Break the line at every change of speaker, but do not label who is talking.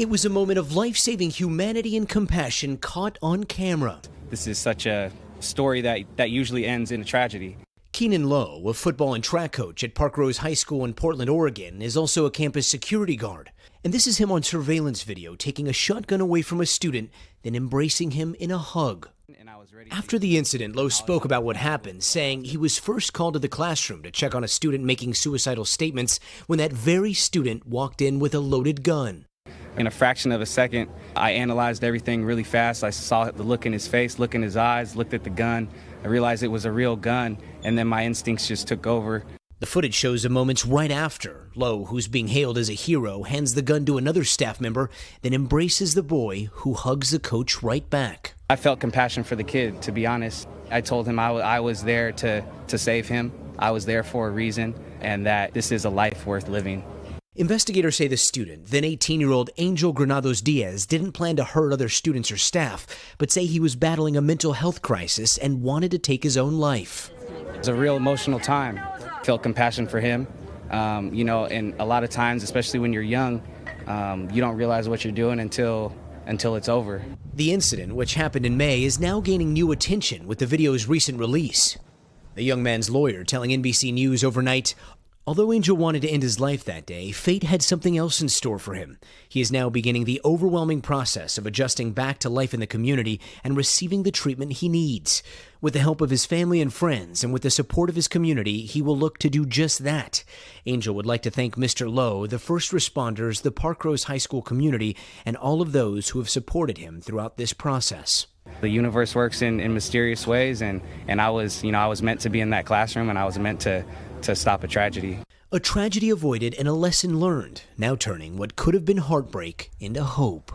It was a moment of life-saving humanity and compassion caught on camera.
This is such a story that usually ends in a tragedy.
Keenan Lowe, a football and track coach at Park Rose High School in Portland, Oregon, is also a campus security guard. And this is him on surveillance video taking a shotgun away from a student, then embracing him in a hug. After the incident, Lowe spoke about what happened, saying he was first called to the classroom to check on a student making suicidal statements when that very student walked in with a loaded gun.
In a fraction of a second, I analyzed everything really fast. I saw the look in his face, look in his eyes, looked at the gun. I realized it was a real gun, and then my instincts just took over.
The footage shows the moments right after. Lowe, who's being hailed as a hero, hands the gun to another staff member, then embraces the boy, who hugs the coach right back.
I felt compassion for the kid, to be honest. I told him I was there to save him. I was there for a reason, and that this is a life worth living.
Investigators say the student, then 18-year-old Angel Granados Diaz, didn't plan to hurt other students or staff, but say he was battling a mental health crisis and wanted to take his own life.
It was a real emotional time. Felt compassion for him, and a lot of times, especially when you're young, you don't realize what you're doing until it's over.
The incident, which happened in May, is now gaining new attention with the video's recent release. The young man's lawyer telling NBC News overnight, although Angel wanted to end his life that day, fate had something else in store for him. He is now beginning the overwhelming process of adjusting back to life in the community and receiving the treatment he needs. With the help of his family and friends and with the support of his community, he will look to do just that. Angel would like to thank Mr. Lowe, the first responders, the Park Rose High School community, and all of those who have supported him throughout this process.
The universe works in mysterious ways, and I was meant to be in that classroom, and I was meant to stop a tragedy.
A tragedy avoided and a lesson learned, now turning what could have been heartbreak into hope.